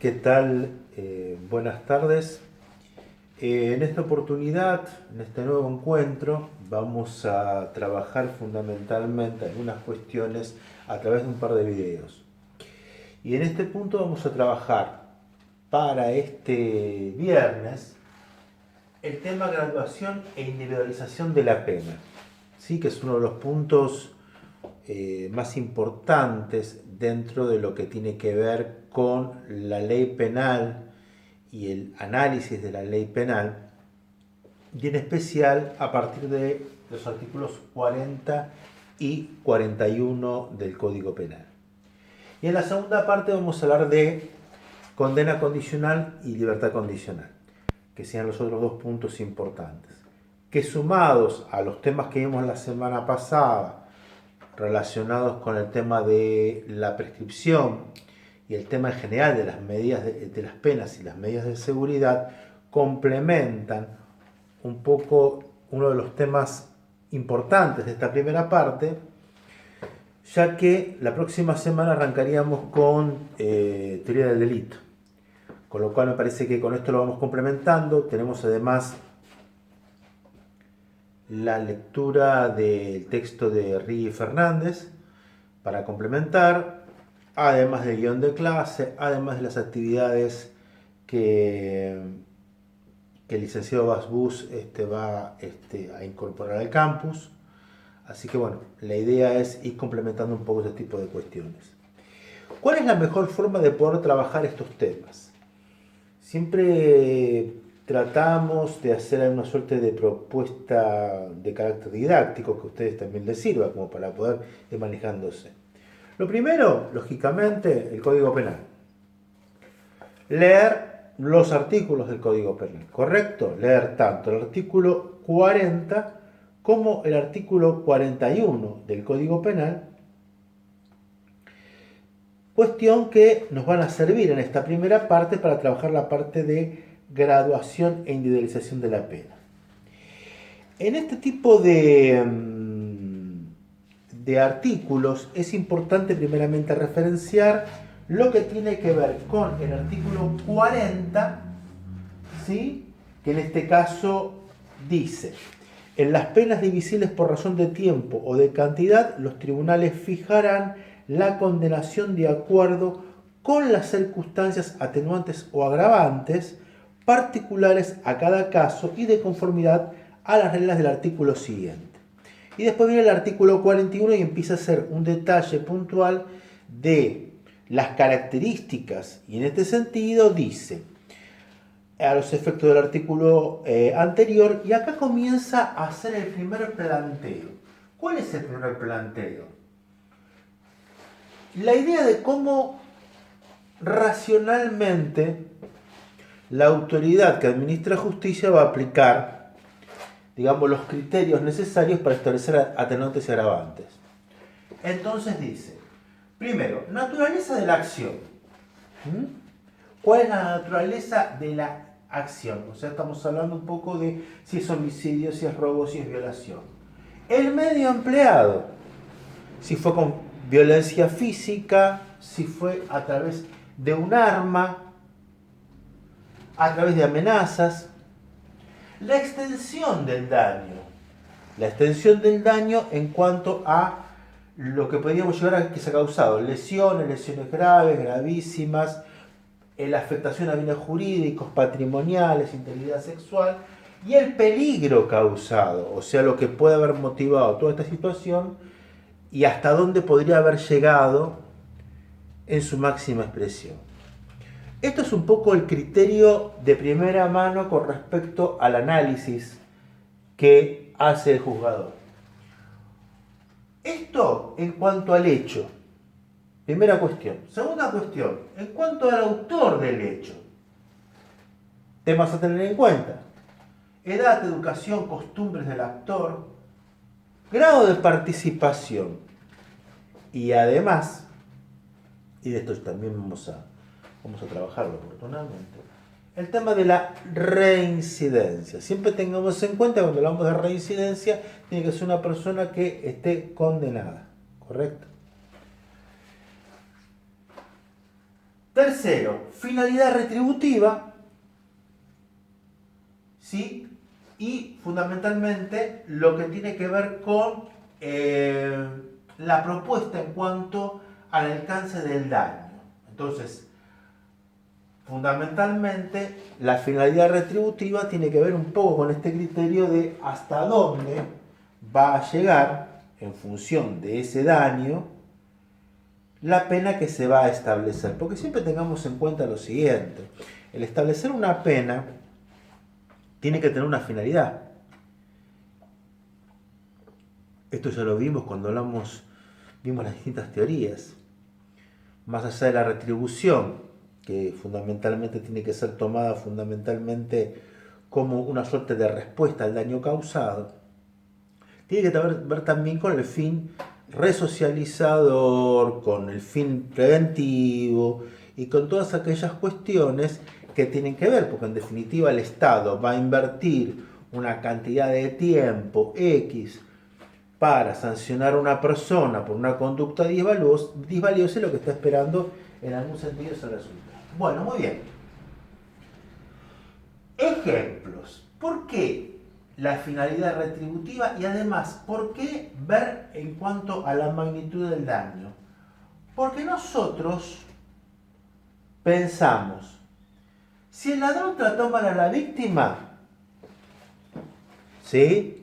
¿Qué tal? Buenas tardes. En esta oportunidad, en este nuevo encuentro, vamos a trabajar fundamentalmente algunas cuestiones a través de un par de videos. Y en este punto vamos a trabajar para este viernes el tema graduación e individualización de la pena, ¿sí? Que es uno de los puntos más importantes dentro de lo que tiene que ver con la ley penal y el análisis de la ley penal, y en especial a partir de los artículos 40 y 41 del Código Penal. Y en la segunda parte vamos a hablar de condena condicional y libertad condicional, que sean los otros dos puntos importantes, que sumados a los temas que vimos la semana pasada, relacionados con el tema de la prescripción y el tema en general de las medidas de las penas y las medidas de seguridad, complementan un poco uno de los temas importantes de esta primera parte, ya que la próxima semana arrancaríamos con teoría del delito, con lo cual me parece que con esto lo vamos complementando. Tenemos además la lectura del texto de Rigui Fernández para complementar, además del guión de clase, además de las actividades que el licenciado Basbus va a incorporar al campus. Así que bueno, la idea es ir complementando un poco este tipo de cuestiones. ¿Cuál es la mejor forma de poder trabajar estos temas? Siempre tratamos de hacer una suerte de propuesta de carácter didáctico que a ustedes también les sirva como para poder ir manejándose. Lo primero, lógicamente, el Código Penal. Leer los artículos del Código Penal, ¿correcto? Leer tanto el artículo 40 como el artículo 41 del Código Penal, cuestión que nos van a servir en esta primera parte para trabajar la parte de graduación e individualización de la pena. En este tipo de artículos es importante primeramente referenciar lo que tiene que ver con el artículo 40, ¿sí? Que en este caso dice: en las penas divisibles por razón de tiempo o de cantidad, los tribunales fijarán la condenación de acuerdo con las circunstancias atenuantes o agravantes particulares a cada caso y de conformidad a las reglas del artículo siguiente. Y después viene el artículo 41 y empieza a ser un detalle puntual de las características, y en este sentido dice, a los efectos del artículo anterior, y acá comienza a hacer el primer planteo. ¿Cuál es el primer planteo? La idea de cómo racionalmente la autoridad que administra justicia va a aplicar, digamos, los criterios necesarios para establecer atenuantes y agravantes. Entonces dice, primero, naturaleza de la acción. ¿Cuál es la naturaleza de la acción? O sea, estamos hablando un poco de si es homicidio, si es robo, si es violación. El medio empleado, si fue con violencia física, si fue a través de un arma, a través de amenazas. La extensión del daño. La extensión del daño en cuanto a lo que podríamos llegar a que se ha causado. Lesiones graves, gravísimas, la afectación a bienes jurídicos, patrimoniales, integridad sexual, y el peligro causado, o sea, lo que puede haber motivado toda esta situación y hasta dónde podría haber llegado en su máxima expresión. Esto es un poco el criterio de primera mano con respecto al análisis que hace el juzgador. Esto en cuanto al hecho. Primera cuestión. Segunda cuestión, en cuanto al autor del hecho. Temas a tener en cuenta: edad, educación, costumbres del actor, grado de participación y además, y de esto también vamos a trabajarlo oportunamente, el tema de la reincidencia. Siempre tengamos en cuenta, cuando hablamos de reincidencia, tiene que ser una persona que esté condenada, ¿correcto? Tercero, finalidad retributiva, ¿sí? Y fundamentalmente lo que tiene que ver con la propuesta en cuanto al alcance del daño. Entonces, fundamentalmente la finalidad retributiva tiene que ver un poco con este criterio de hasta dónde va a llegar, en función de ese daño, la pena que se va a establecer. Porque siempre tengamos en cuenta lo siguiente: el establecer una pena tiene que tener una finalidad. Esto ya lo vimos cuando vimos las distintas teorías. Más allá de la retribución, que fundamentalmente tiene que ser tomada fundamentalmente como una suerte de respuesta al daño causado, tiene que ver también con el fin resocializador, con el fin preventivo y con todas aquellas cuestiones que tienen que ver, porque en definitiva el Estado va a invertir una cantidad de tiempo X para sancionar a una persona por una conducta disvaliosa, y lo que está esperando en algún sentido es el resultado. Bueno, muy bien. Ejemplos. ¿Por qué la finalidad retributiva? Y además, ¿por qué ver en cuanto a la magnitud del daño? Porque nosotros pensamos, si el ladrón trató mal a la víctima, ¿sí?,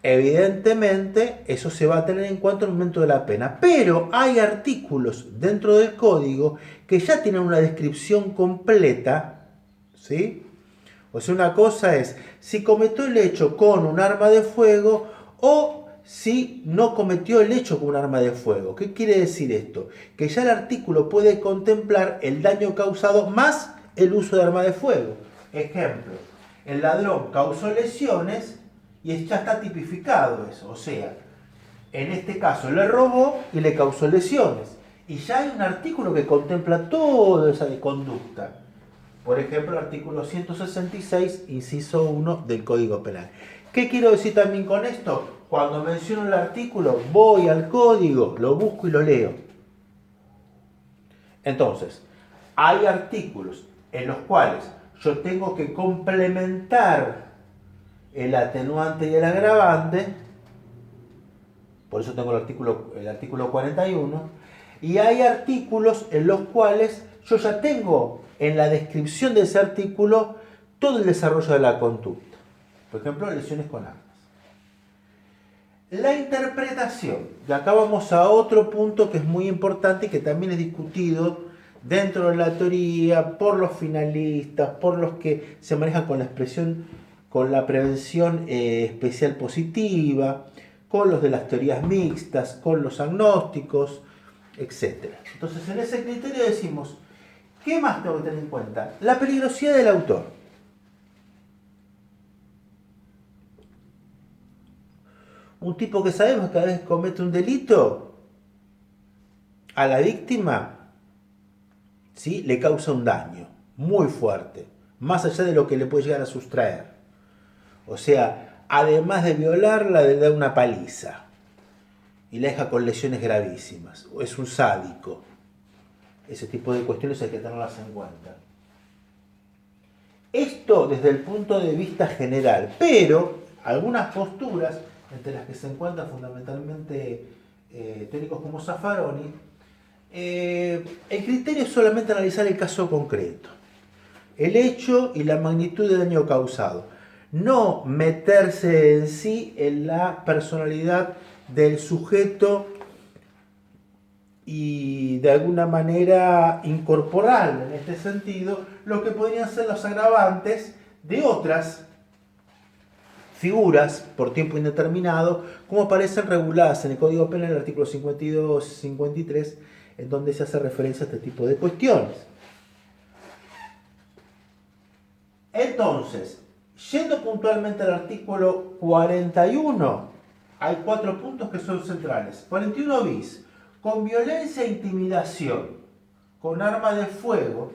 evidentemente eso se va a tener en cuenta en el momento de la pena. Pero hay artículos dentro del código que ya tienen una descripción completa, ¿sí? O sea, una cosa es si cometió el hecho con un arma de fuego o si no cometió el hecho con un arma de fuego. ¿Qué quiere decir esto? Que ya el artículo puede contemplar el daño causado más el uso de arma de fuego. Ejemplo, el ladrón causó lesiones y ya está tipificado eso. O sea, en este caso le robó y le causó lesiones. Y ya hay un artículo que contempla toda esa conducta. Por ejemplo, el artículo 166, inciso 1 del Código Penal. ¿Qué quiero decir también con esto? Cuando menciono el artículo, voy al código, lo busco y lo leo. Entonces, hay artículos en los cuales yo tengo que complementar el atenuante y el agravante, por eso tengo el artículo 41, y hay artículos en los cuales yo ya tengo en la descripción de ese artículo todo el desarrollo de la conducta. Por ejemplo, lesiones con armas. La interpretación, y acá vamos a otro punto que es muy importante y que también es discutido dentro de la teoría por los finalistas, por los que se manejan con la expresión, con la prevención especial positiva, con los de las teorías mixtas, con los agnósticos, etc. Entonces, en ese criterio decimos, ¿qué más tengo que tener en cuenta? La peligrosidad del autor. Un tipo que sabemos que cada vez comete un delito, a la víctima, ¿sí?, le causa un daño muy fuerte, más allá de lo que le puede llegar a sustraer. O sea, además de violarla, le da una paliza y la deja con lesiones gravísimas. O es un sádico. Ese tipo de cuestiones hay que tenerlas en cuenta. Esto desde el punto de vista general, pero algunas posturas, entre las que se encuentran fundamentalmente teóricos como Zaffaroni, el criterio es solamente analizar el caso concreto, el hecho y la magnitud del daño causado, no meterse en sí en la personalidad del sujeto y de alguna manera incorporar en este sentido lo que podrían ser los agravantes de otras figuras por tiempo indeterminado, como aparecen reguladas en el Código Penal, en el artículo 52 y 53, en donde se hace referencia a este tipo de cuestiones. Entonces, yendo puntualmente al artículo 41, hay 4 puntos que son centrales. 41 bis, con violencia e intimidación, con arma de fuego,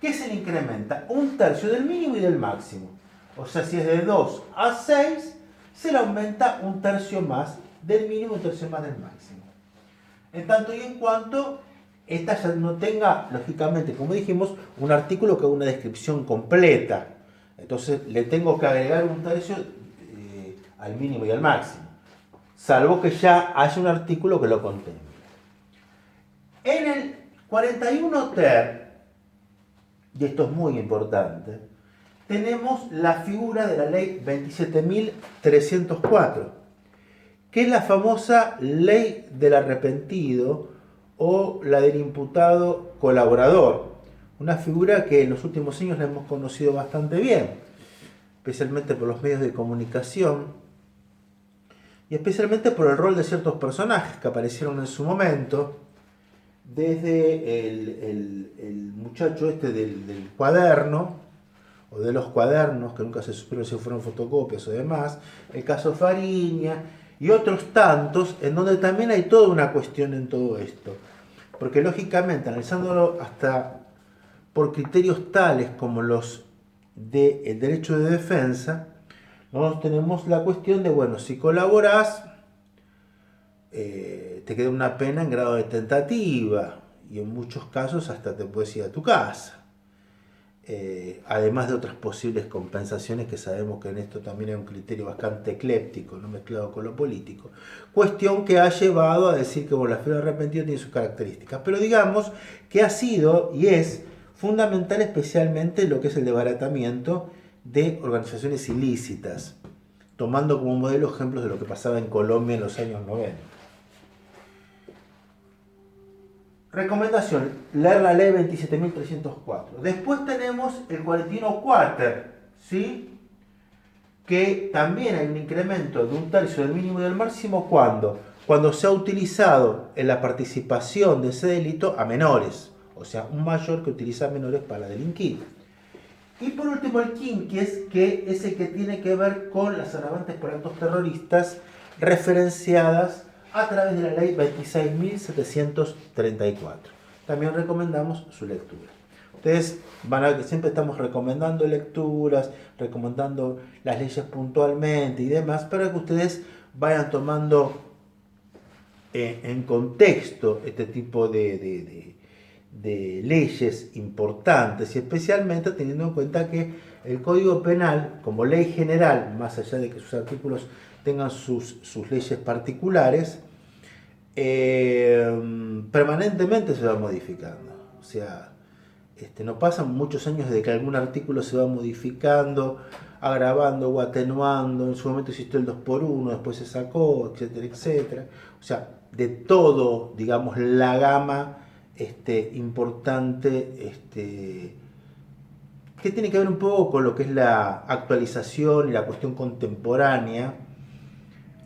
¿qué se le incrementa? 1/3 del mínimo y del máximo. O sea, si es de 2 a 6, se le aumenta 1/3 más del mínimo y 1/3 más del máximo. En tanto y en cuanto esta ya no tenga, lógicamente, como dijimos, un artículo que haga una descripción completa. Entonces le tengo que agregar un tercio al mínimo y al máximo, salvo que ya haya un artículo que lo contenga. En el 41 ter, y esto es muy importante, tenemos la figura de la ley 27.304, que es la famosa ley del arrepentido o la del imputado colaborador, una figura que en los últimos años la hemos conocido bastante bien, especialmente por los medios de comunicación y especialmente por el rol de ciertos personajes que aparecieron en su momento, desde el muchacho este del cuaderno, o de los cuadernos, que nunca se supieron si fueron fotocopias o demás, el caso Fariña, y otros tantos, en donde también hay toda una cuestión en todo esto. Porque lógicamente, analizándolo hasta por criterios tales como los del derecho de defensa, nosotros tenemos la cuestión de, bueno, si colaborás, te queda una pena en grado de tentativa, y en muchos casos hasta te puedes ir a tu casa. Además de otras posibles compensaciones que sabemos que en esto también hay un criterio bastante ecléptico, no mezclado con lo político. Cuestión que ha llevado a decir que la figura de arrepentido tiene sus características, pero digamos que ha sido y es fundamental especialmente lo que es el desbaratamiento de organizaciones ilícitas, tomando como modelo ejemplos de lo que pasaba en Colombia en los años 90. Recomendación, leer la ley 27.304. Después tenemos el 41 quater, ¿sí? Que también hay un incremento de un tercio del mínimo y del máximo cuando se ha utilizado en la participación de ese delito a menores, o sea, un mayor que utiliza a menores para delinquir. Y por último el quinquies, que es el que tiene que ver con las agravantes por actos terroristas referenciadas a través de la ley 26.734. También recomendamos su lectura. Ustedes van a ver que siempre estamos recomendando lecturas, recomendando las leyes puntualmente y demás, para que ustedes vayan tomando en contexto este tipo de leyes importantes, y especialmente teniendo en cuenta que el Código Penal, como ley general, más allá de que sus artículos tengan sus leyes particulares, permanentemente se va modificando. O sea, no pasan muchos años desde que algún artículo se va modificando, agravando o atenuando. En su momento existió el 2x1, después se sacó, etcétera, etcétera. O sea, de todo, digamos, la gama importante que tiene que ver un poco con lo que es la actualización y la cuestión contemporánea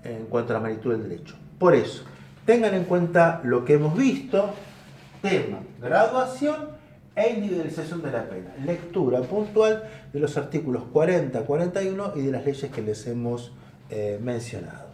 en cuanto a la magnitud del derecho. Por eso, tengan en cuenta lo que hemos visto: tema, graduación e individualización de la pena, lectura puntual de los artículos 40, 41 y de las leyes que les hemos mencionado.